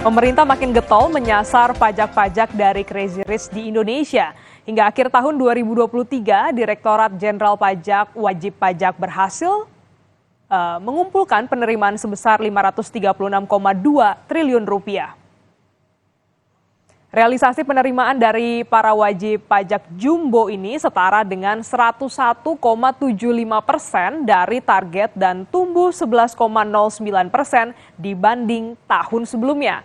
Pemerintah makin getol menyasar pajak-pajak dari Crazy Rich di Indonesia. Hingga akhir tahun 2023, Direktorat Jenderal Pajak Wajib Pajak berhasil mengumpulkan penerimaan sebesar 536,2 triliun rupiah. Realisasi penerimaan dari para wajib pajak jumbo ini setara dengan 101,75% dari target dan tumbuh 11,09% dibanding tahun sebelumnya.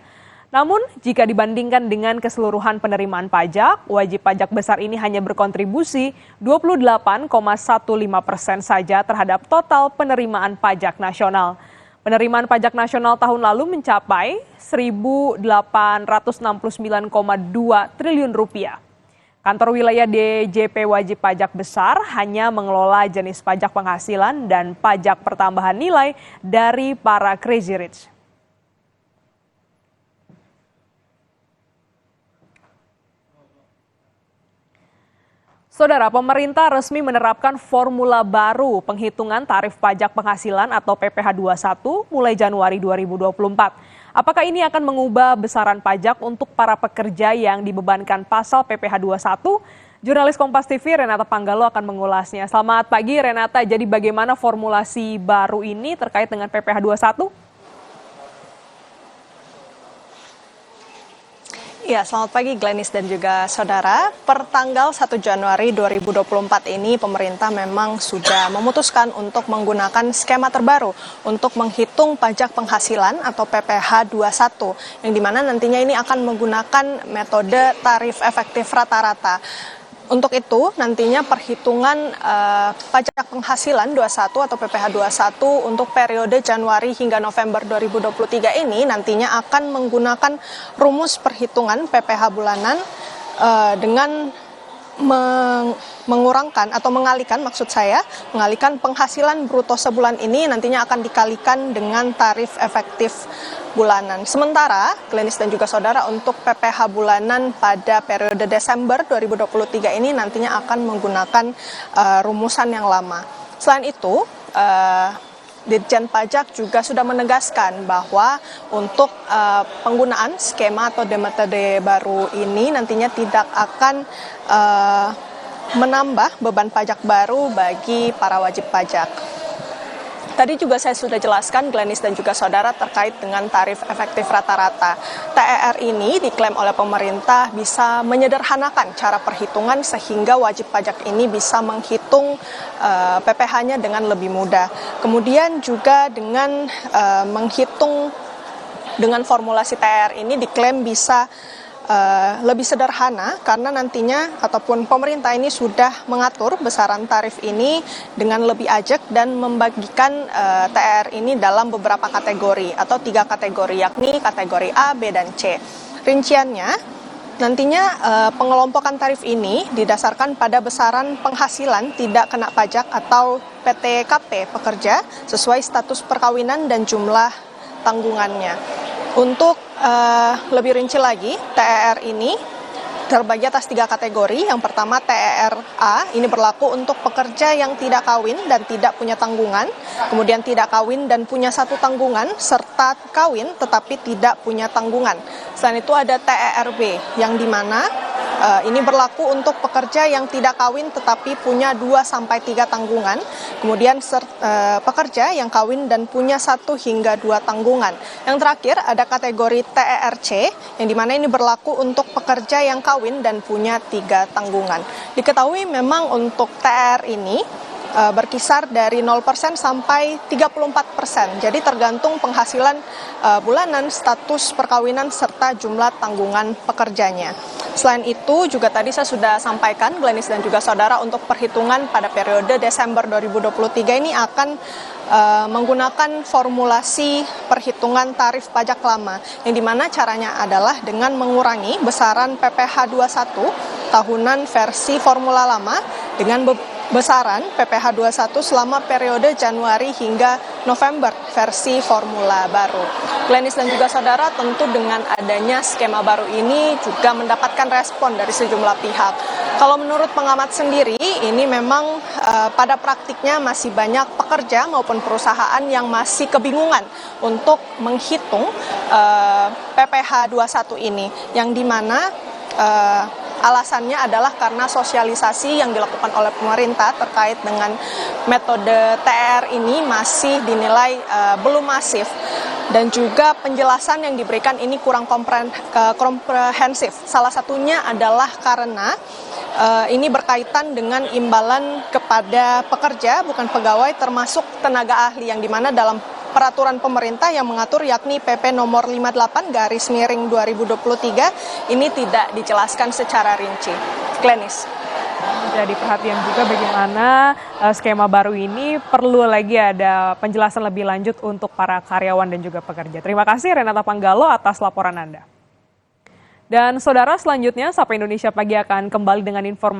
Namun, jika dibandingkan dengan keseluruhan penerimaan pajak, wajib pajak besar ini hanya berkontribusi 28,15% saja terhadap total penerimaan pajak nasional. Penerimaan pajak nasional tahun lalu mencapai 1.869,2 triliun rupiah. Kantor wilayah DJP wajib pajak besar hanya mengelola jenis pajak penghasilan dan pajak pertambahan nilai dari para Crazy Rich. Saudara, pemerintah resmi menerapkan formula baru penghitungan tarif pajak penghasilan atau PPh 21 mulai Januari 2024. Apakah ini akan mengubah besaran pajak untuk para pekerja yang dibebankan pasal PPh 21? Jurnalis Kompas TV Renata Panggalo akan mengulasnya. Selamat pagi Renata, jadi bagaimana formulasi baru ini terkait dengan PPh 21? Ya, selamat pagi Glenis dan juga saudara. Per tanggal 1 Januari 2024 ini pemerintah memang sudah memutuskan untuk menggunakan skema terbaru untuk menghitung pajak penghasilan atau PPh 21 yang dimana nantinya ini akan menggunakan metode tarif efektif rata-rata. Untuk itu, nantinya perhitungan pajak penghasilan 21 atau PPh 21 untuk periode Januari hingga November 2023 ini nantinya akan menggunakan rumus perhitungan PPh bulanan dengan mengalihkan penghasilan bruto sebulan ini nantinya akan dikalikan dengan tarif efektif bulanan. Sementara, Glenis dan juga saudara, untuk PPh bulanan pada periode Desember 2023 ini nantinya akan menggunakan rumusan yang lama. Selain itu, Ditjen Pajak juga sudah menegaskan bahwa untuk penggunaan skema atau metode baru ini nantinya tidak akan menambah beban pajak baru bagi para wajib pajak. Tadi juga saya sudah jelaskan, Glenis dan juga saudara, terkait dengan tarif efektif rata-rata. TER ini diklaim oleh pemerintah bisa menyederhanakan cara perhitungan sehingga wajib pajak ini bisa menghitung PPh-nya dengan lebih mudah. Kemudian juga dengan menghitung dengan formulasi TER ini diklaim bisa lebih sederhana karena nantinya ataupun pemerintah ini sudah mengatur besaran tarif ini dengan lebih ajak dan membagikan TER ini dalam beberapa kategori atau 3 kategori, yakni kategori A, B, dan C. Rinciannya, nantinya pengelompokan tarif ini didasarkan pada besaran penghasilan tidak kena pajak atau PTKP pekerja sesuai status perkawinan dan jumlah tanggungannya. Untuk lebih rinci lagi, TER ini terbagi atas 3 kategori. Yang pertama, TER A, ini berlaku untuk pekerja yang tidak kawin dan tidak punya tanggungan, kemudian tidak kawin dan punya 1 tanggungan, serta kawin tetapi tidak punya tanggungan. Selain itu ada TER B, yang dimana ini berlaku untuk pekerja yang tidak kawin tetapi punya 2-3 tanggungan, kemudian pekerja yang kawin dan punya 1 hingga 2 tanggungan. Yang terakhir ada kategori TER C, yang dimana ini berlaku untuk pekerja yang kawin dan punya 3 tanggungan. Diketahui memang untuk TER ini berkisar dari 0% sampai 34%. Jadi tergantung penghasilan bulanan, status perkawinan, serta jumlah tanggungan pekerjanya. Selain itu juga tadi saya sudah sampaikan, Glenis dan juga saudara, untuk perhitungan pada periode Desember 2023 ini akan menggunakan formulasi perhitungan tarif pajak lama, yang dimana caranya adalah dengan mengurangi besaran PPh 21 tahunan versi formula lama dengan besaran PPh 21 selama periode Januari hingga November versi formula baru. Glenis dan juga saudara, tentu dengan adanya skema baru ini juga mendapatkan respon dari sejumlah pihak. Kalau menurut pengamat sendiri, ini memang pada praktiknya masih banyak pekerja maupun perusahaan yang masih kebingungan untuk menghitung PPh 21 ini, yang dimana alasannya adalah karena sosialisasi yang dilakukan oleh pemerintah terkait dengan metode TER ini masih dinilai belum masif. Dan juga penjelasan yang diberikan ini kurang komprehensif. Salah satunya adalah karena ini berkaitan dengan imbalan kepada pekerja, bukan pegawai, termasuk tenaga ahli, yang dimana dalam peraturan pemerintah yang mengatur yakni PP nomor 58/2023 ini tidak dijelaskan secara rinci. Glenis. Jadi perhatian juga bagaimana skema baru ini perlu lagi ada penjelasan lebih lanjut untuk para karyawan dan juga pekerja. Terima kasih Renata Panggalo atas laporan Anda. Dan saudara, selanjutnya Sapa Indonesia Pagi akan kembali dengan informasi